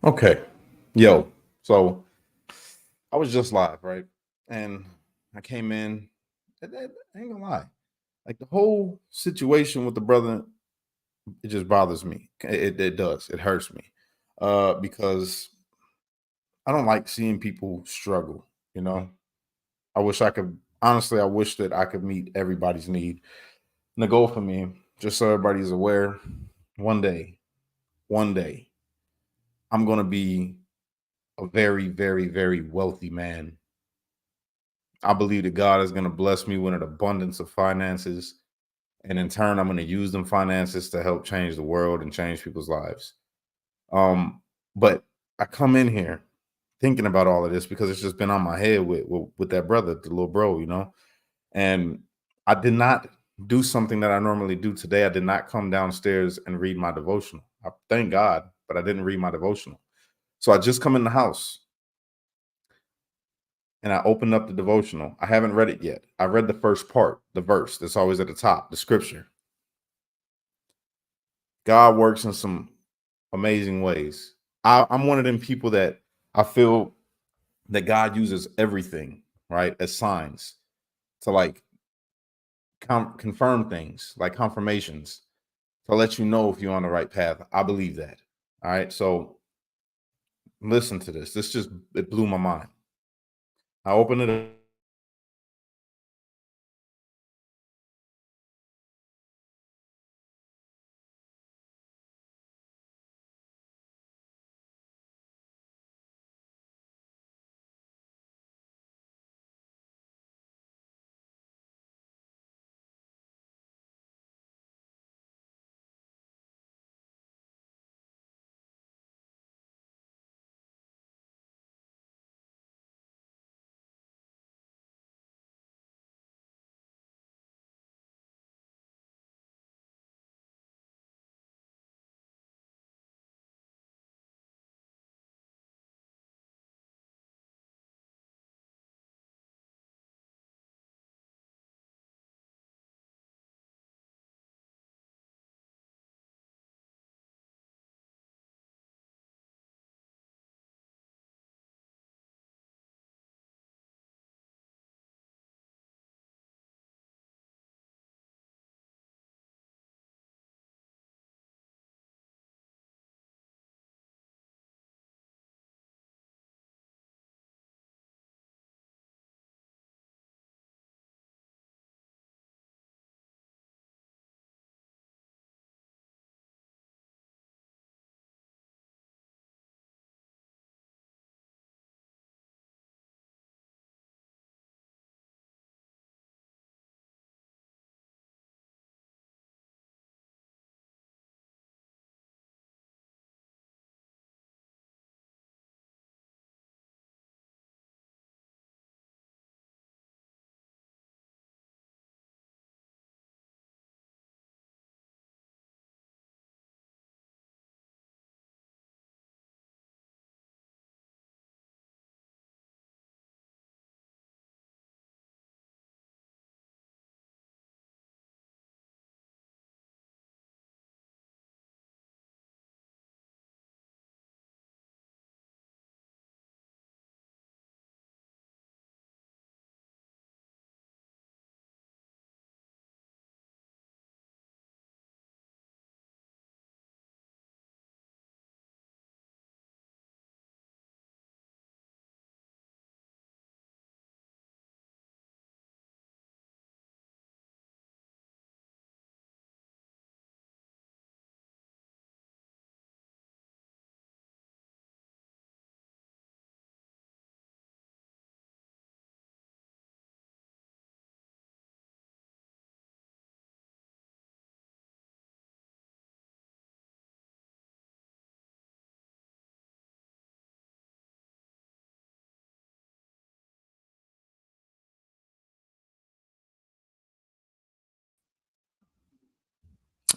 Okay. Yo. So I was just live, right? And I came in. I ain't gonna lie. Like the whole situation with the brother, it just bothers me. It does. It hurts me. Because I don't like seeing people struggle, you know. I wish I could honestly, I wish that I could meet everybody's need. And the goal for me, just so everybody's aware, one day, one day, I'm gonna be a very, very, very wealthy man. I believe that God is going to bless me with an abundance of finances. And in turn, I'm going to use them finances to help change the world and change people's lives. But I come in here thinking about all of this because it's just been on my head with that brother, the little bro, you know. And I did not do something that I normally do today. I did not come downstairs and read my devotional. I thank God, but I didn't read my devotional. So I just come in the house and I opened up the devotional. I haven't read it yet. I read the first part, the verse that's always at the top, the scripture. God works in some amazing ways. I'm one of them people that I feel that God uses everything, right, as signs to like confirm things, like confirmations, to let you know if you're on the right path. I believe that. All right. So listen to this. This just, it blew my mind. I opened it up.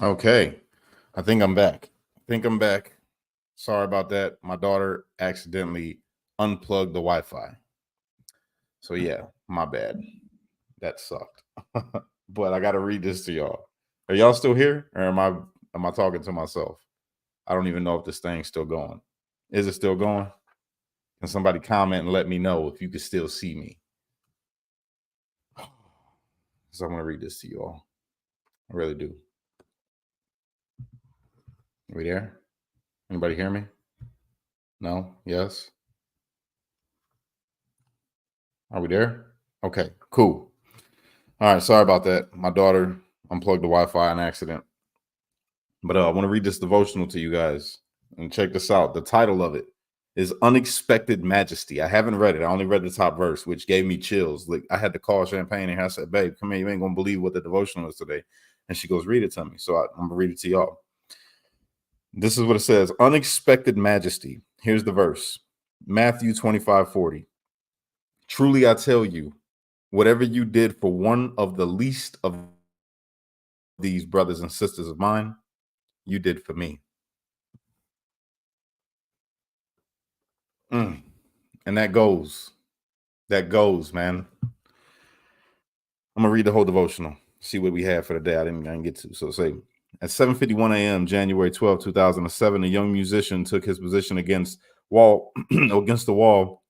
Okay. I think I'm back. I think I'm back. Sorry about that. My daughter accidentally unplugged the Wi-Fi. So yeah, my bad. That sucked. But I got to read this to y'all. Are y'all still here, or am I talking to myself? I don't even know if this thing's still going. Is it still going? Can somebody comment and let me know if you can still see me? So I'm going to read this to you all. I really do. Are we there? Anybody hear me? No? Yes? Are we there? Okay, cool. All right, sorry about that. My daughter unplugged the Wi-Fi on accident. But I want to read this devotional to you guys. And check this out. The title of it is Unexpected Majesty. I haven't read it. I only read the top verse, which gave me chills. Like, I had to call Champagne and I said, babe, come here. You ain't going to believe what the devotional is today. And she goes, read it to me. So I'm going to read it to y'all. This is what it says. Unexpected Majesty. Here's the verse. Matthew 25:40. Truly, I tell you, whatever you did for one of the least of these brothers and sisters of mine, you did for me. And that goes, man. I'm gonna read the whole devotional, see what we have for the day. I didn't get to. So say at 7:51 a.m., January 12, 2007, a young musician took his position against the wall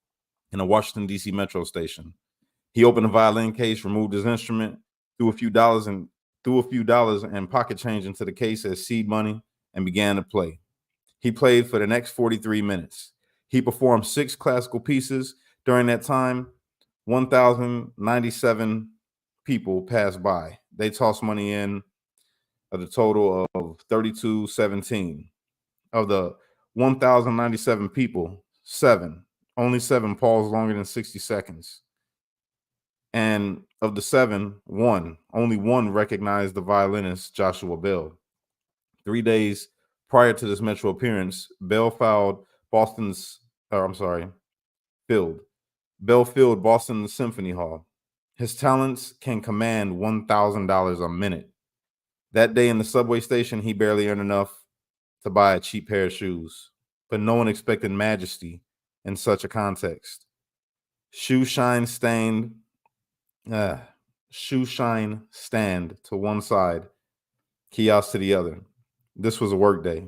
in a Washington, D.C. metro station. He opened a violin case, removed his instrument, threw a few dollars and pocket change into the case as seed money, and began to play. He played for the next 43 minutes. He performed 6 classical pieces. During that time, 1,097 people passed by. They tossed money in at a total of 32.17. Of the 1,097 people, only 7 paused longer than 60 seconds. And of the 7, only one recognized the violinist Joshua Bell. 3 days prior to this metro appearance, Bell filled Boston Symphony Hall. His talents can command $1,000 a minute. That day in the subway station, he barely earned enough to buy a cheap pair of shoes, but no one expected majesty in such a context. Shoe shine stand to one side, kiosk to the other. This was a work day.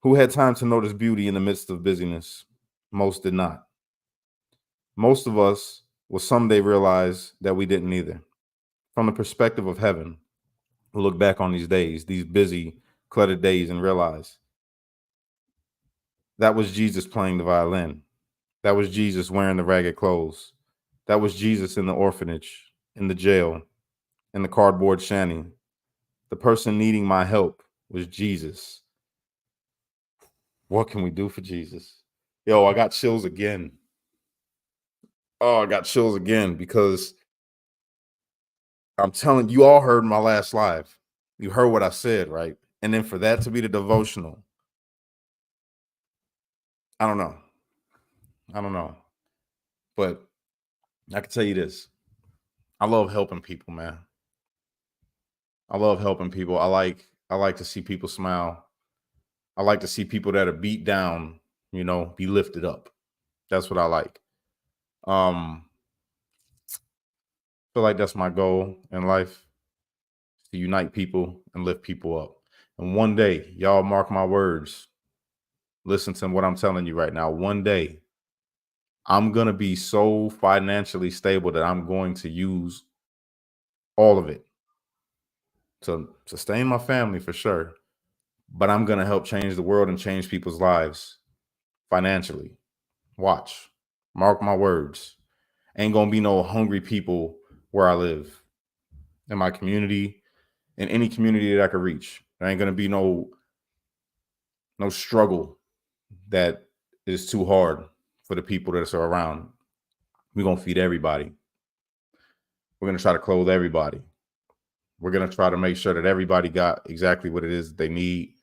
Who had time to notice beauty in the midst of busyness? Most did not. Most of us will someday realize that we didn't either. From the perspective of heaven, we'll look back on these days, these busy, cluttered days, and realize that was Jesus playing the violin. That was Jesus wearing the ragged clothes. That was Jesus in the orphanage, in the jail, in the cardboard shanty. The person needing my help was Jesus. What can we do for Jesus? Yo, I got chills again. Oh, I got chills again because I'm telling you, all heard my last live. You heard what I said, right? And then for that to be the devotional, I don't know. But I can tell you this. I love helping people, man. I love helping people. I like to see people smile. I like to see people that are beat down, be lifted up. That's what I like. Feel like that's my goal in life, to unite people and lift people up. And one day, y'all mark my words. Listen to what I'm telling you right now. One day, I'm going to be so financially stable that I'm going to use all of it to sustain my family for sure. But I'm going to help change the world and change people's lives financially. Watch. Mark my words. Ain't going to be no hungry people where I live, in my community, in any community that I could reach. There ain't going to be no struggle that is too hard for the people that are around. We're going to feed everybody. We're going to try to clothe everybody. We're going to try to make sure that everybody got exactly what it is that they need.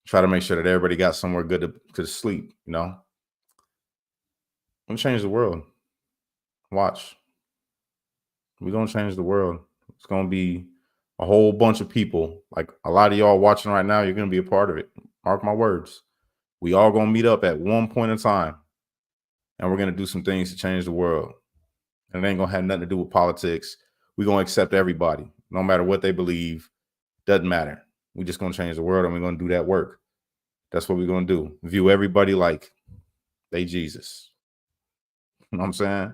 Try to make sure that everybody got somewhere good to sleep, I'm going to change the world. Watch. We're going to change the world. It's going to be a whole bunch of people. Like a lot of y'all watching right now, you're going to be a part of it. Mark my words. We all going to meet up at one point in time, and we're going to do some things to change the world. And it ain't going to have nothing to do with politics. We're going to accept everybody, no matter what they believe. Doesn't matter. We're just going to change the world, and we're going to do that work. That's what we're gonna do. View everybody like they Jesus. You know what I'm saying?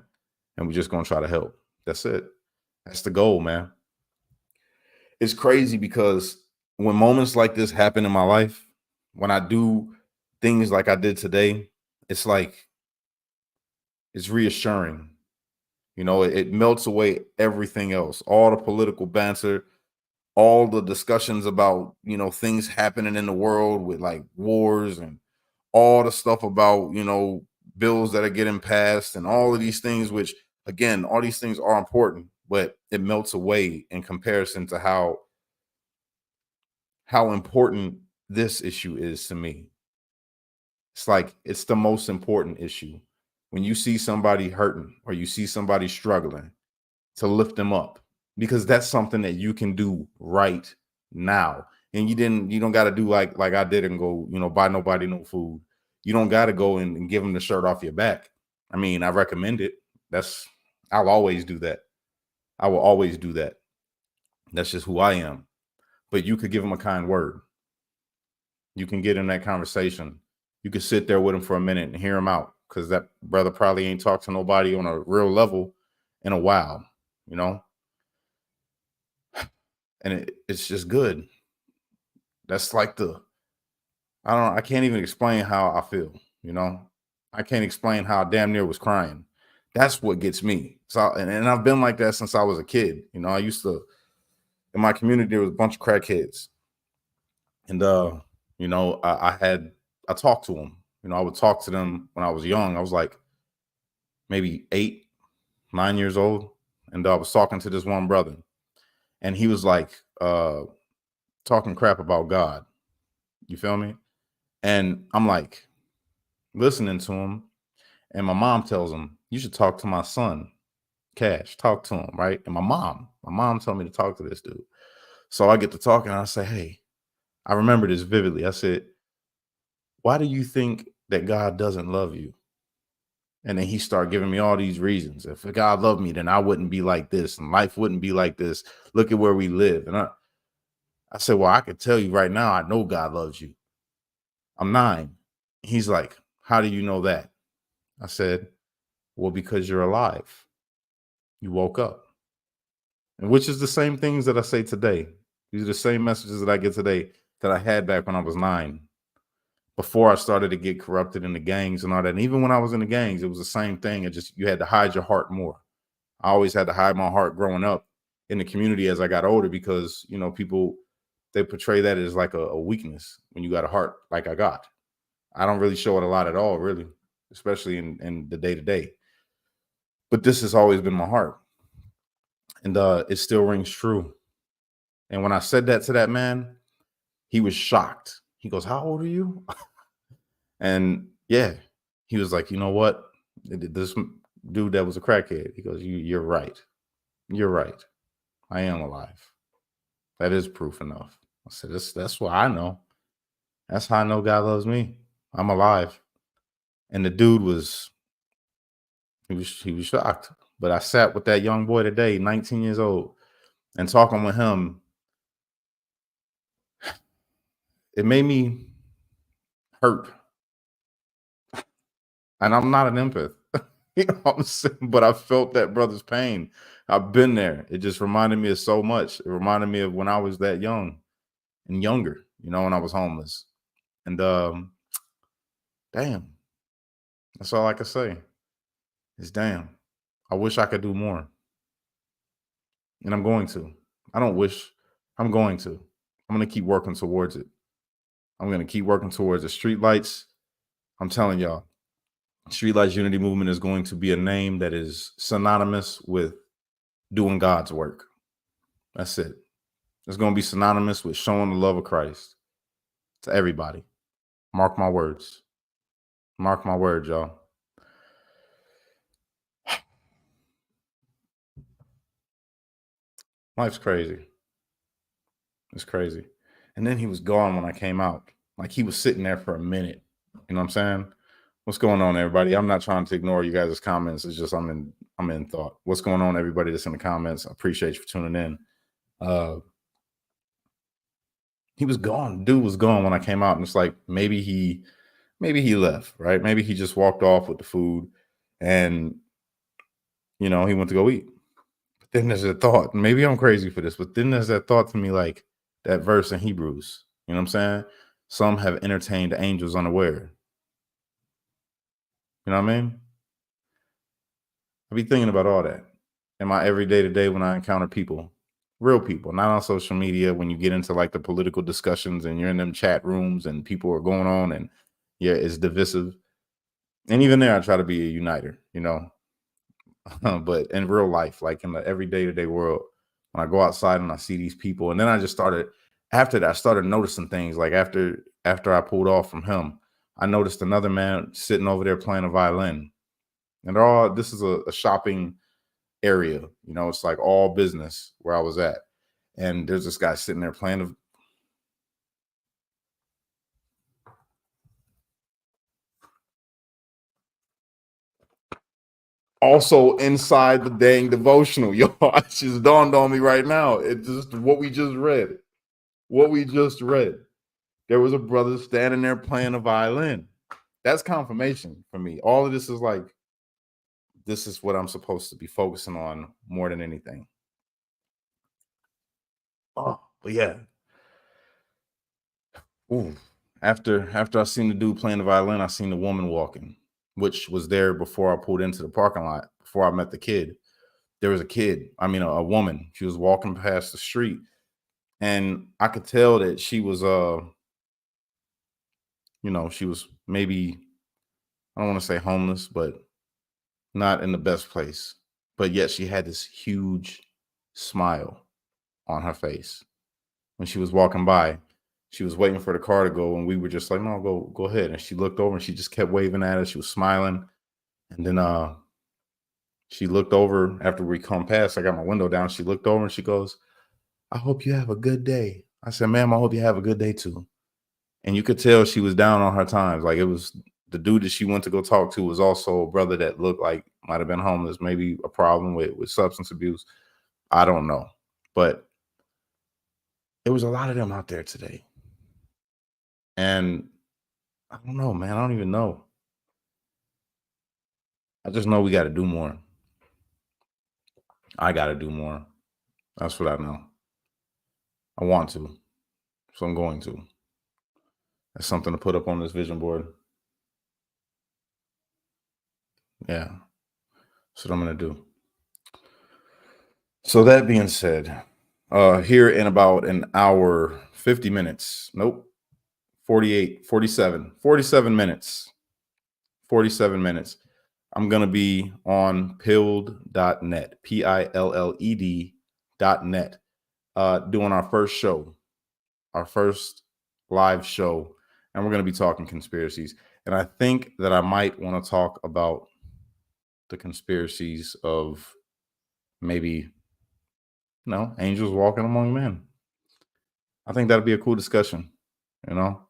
And we're just gonna try to help. That's it. That's the goal, man. It's crazy because when moments like this happen in my life, when I do things like I did today, it's like it's reassuring. It melts away everything else, all the political banter, all the discussions about, things happening in the world with like wars and all the stuff about, bills that are getting passed and all of these things, which again, all these things are important, but it melts away in comparison to how important this issue is to me. It's like it's the most important issue. When you see somebody hurting or you see somebody struggling, to lift them up, because that's something that you can do right now. And you don't got to do like I did and go, buy nobody no food. You don't got to go and give them the shirt off your back. I mean, I recommend it. I'll always do that. I will always do that. That's just who I am. But you could give them a kind word. You can get in that conversation. You could sit there with them for a minute and hear them out, because that brother probably ain't talked to nobody on a real level in a while, and it's just good. That's like I can't even explain how I feel, I can't explain how I damn near was crying. That's what gets me. So, and I've been like that since I was a kid. I used to, in my community, there was a bunch of crackheads. And, I talked to them. I would talk to them when I was young. I was like maybe 8, 9 years old. And I was talking to this one brother. And he was like talking crap about God. You feel me? And I'm like listening to him. And my mom tells him, you should talk to my son, Cash. Talk to him, right? And my mom told me to talk to this dude. So I get to talking and I say, hey, I remember this vividly. I said, why do you think that God doesn't love you? And then he started giving me all these reasons. If God loved me, then I wouldn't be like this and life wouldn't be like this. Look at where we live. And I said, well, I could tell you right now, I know God loves you. I'm 9. He's like, how do you know that? I said, well, because you're alive. You woke up. And which is the same things that I say today. These are the same messages that I get today that I had back when I was 9. Before I started to get corrupted in the gangs and all that. And even when I was in the gangs, it was the same thing. It just, you had to hide your heart more. I always had to hide my heart growing up in the community as I got older, because, people, they portray that as like a weakness when you got a heart like I got. I don't really show it a lot at all, really, especially in the day to day. But this has always been my heart. And it still rings true. And when I said that to that man, he was shocked. He goes, how old are you? And yeah, he was like, you know what? This dude that was a crackhead, he goes, you're right. You're right. I am alive. That is proof enough. I said, that's what I know. That's how I know God loves me. I'm alive. And the dude he was shocked. But I sat with that young boy today, 19 years old, and talking with him. It made me hurt. And I'm not an empath. You know what I'm saying? But I felt that brother's pain. I've been there. It just reminded me of so much. It reminded me of when I was that young and younger, when I was homeless. And damn, that's all I can say is damn. I wish I could do more. And I'm going to. I don't wish. I'm going to. I'm going to keep working towards it. I'm going to keep working towards the streetlights. I'm telling y'all, Streetlights Unity Movement is going to be a name that is synonymous with doing God's work. That's it. It's going to be synonymous with showing the love of Christ to everybody. Mark my words. Mark my words, y'all. Life's crazy. It's crazy. And then he was gone when I came out. Like, he was sitting there for a minute. You know what I'm saying? What's going on, everybody? I'm not trying to ignore you guys' comments. It's just I'm in thought. What's going on, everybody that's in the comments? I appreciate you for tuning in. He was gone. Dude was gone when I came out, and it's like maybe he left, right? Maybe he just walked off with the food, and he went to go eat. But then there's a thought. Maybe I'm crazy for this, but then there's that thought to me, like that verse in Hebrews. You know what I'm saying? Some have entertained angels unaware. You know what I mean? I be thinking about all that in my everyday to day when I encounter people, real people, not on social media. When you get into like the political discussions and you're in them chat rooms and people are going on and yeah, it's divisive. And even there, I try to be a uniter. But in real life, like in the everyday to day world, when I go outside and I see these people, and then I just started after that, I started noticing things like after I pulled off from him, I noticed another man sitting over there playing a violin. And this is a shopping area. It's like all business where I was at. And there's this guy sitting there playing also inside the dang devotional. Yo, it just dawned on me right now. It just what we just read. What we just read. There was a brother standing there playing a violin. That's confirmation for me. All of this is like, this is what I'm supposed to be focusing on more than anything. Oh, but yeah. Ooh. After I seen the dude playing the violin, I seen the woman walking, which was there before I pulled into the parking lot, before I met the kid. There was a kid, I mean a woman. She was walking past the street, and I could tell that she was she was maybe, I don't want to say homeless, but not in the best place. But yet she had this huge smile on her face. When she was walking by, she was waiting for the car to go, and we were just like, no, go ahead. And she looked over and she just kept waving at us. She was smiling. And then she looked over after we come past. I got my window down. She looked over and she goes, I hope you have a good day. I said, ma'am, I hope you have a good day too. And you could tell she was down on her times. Like, it was the dude that she went to go talk to was also a brother that looked like might have been homeless, maybe a problem with substance abuse. I don't know. But there was a lot of them out there today. And I don't know, man. I don't even know. I just know we got to do more. I got to do more. That's what I know. I want to. So I'm going to. That's something to put up on this vision board. Yeah. That's what I'm going to do. So that being said, here in about an hour, 50 minutes. Nope. 48, 47, 47 minutes. 47 minutes. I'm going to be on pilled.net, PILLED.net, doing our first show, our first live show. And we're going to be talking conspiracies. And I think that I might want to talk about the conspiracies of maybe, angels walking among men. I think that'd be a cool discussion, you know?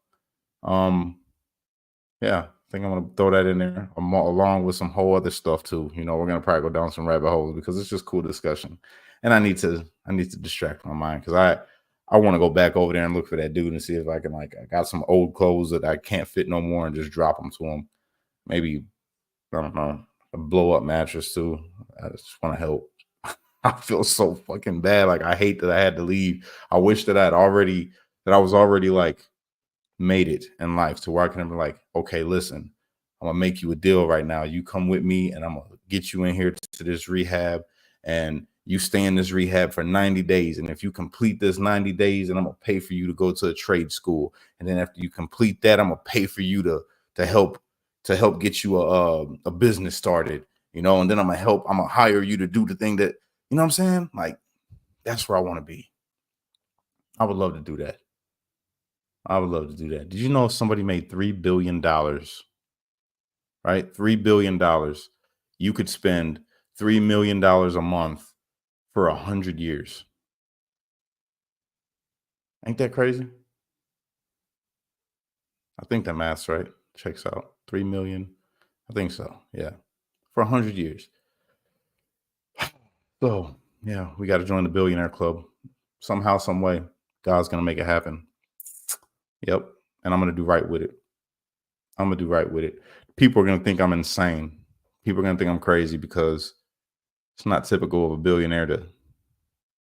Yeah, I think I'm gonna throw that in there along with some whole other stuff too. We're gonna probably go down some rabbit holes because it's just cool discussion, and I need to distract my mind because I want to go back over there and look for that dude and see if I can, like, I got some old clothes that I can't fit no more and just drop them to him. Maybe, I don't know, a blow up mattress too. I just want to help. I feel so fucking bad. Like, I hate that I had to leave. I wish that I was already like made it in life to where I can be like, okay, listen, I'm gonna make you a deal right now. You come with me and I'm gonna get you in here to this rehab, and you stay in this rehab for 90 days. And if you complete this 90 days, and I'm gonna pay for you to go to a trade school. And then after you complete that, I'm gonna pay for you to help get you a business started, and then I'm gonna hire you to do the thing that, you know what I'm saying? Like, that's where I want to be. I would love to do that. I would love to do that. Did you know if somebody made $3 billion, right? $3 billion, you could spend $3 million a month for 100 years. Ain't that crazy? I think that math's right. Checks out. 3 million. I think so. Yeah. For 100 years. So yeah, we got to join the billionaire club. Somehow, some way, God's gonna make it happen. Yep. And I'm going to do right with it. I'm going to do right with it. People are going to think I'm insane. People are going to think I'm crazy because it's not typical of a billionaire to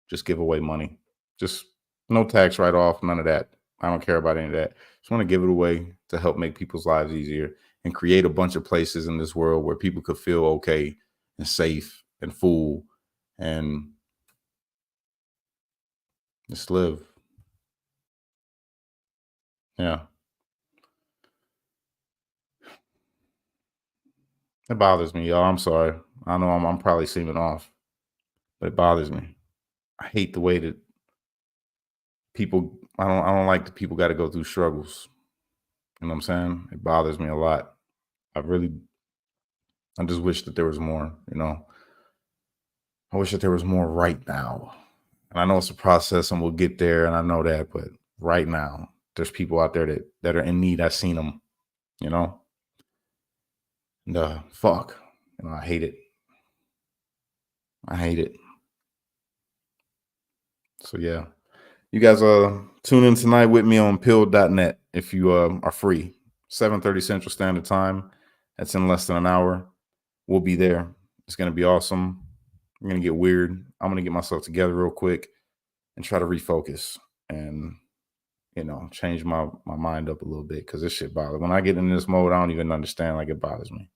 just give away money. Just no tax write off, none of that. I don't care about any of that. Just want to give it away to help make people's lives easier and create a bunch of places in this world where people could feel okay and safe and full and just live. Yeah. It bothers me, y'all. I'm sorry. I know I'm probably seeming off, but it bothers me. I hate the way that people I don't like that people got to go through struggles. You know what I'm saying? It bothers me a lot. I really I just wish that there was more, I wish that there was more right now. And I know it's a process and we'll get there and I know that, but right now there's people out there that are in need. I've seen them, you know. And fuck. I hate it. I hate it. So yeah. You guys tune in tonight with me on pill.net if you are free. 7:30 Central Standard Time. That's in less than an hour. We'll be there. It's gonna be awesome. I'm gonna get weird. I'm gonna get myself together real quick and try to refocus and change my mind up a little bit because this shit bothers. When I get in this mode, I don't even understand. Like it bothers me.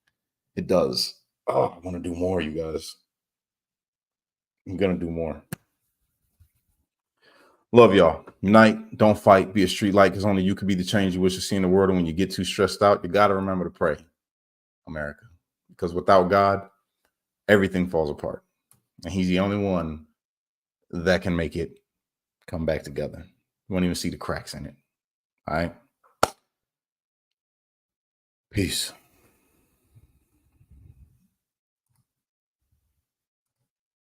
It does. Oh, I want to do more, you guys. I'm gonna do more. Love y'all. Unite, don't fight, be a street light because only you can be the change you wish to see in the world. And when you get too stressed out, you got to remember to pray, America. Because without God, everything falls apart. And he's the only one that can make it come back together. You won't even see the cracks in it. All right. Peace.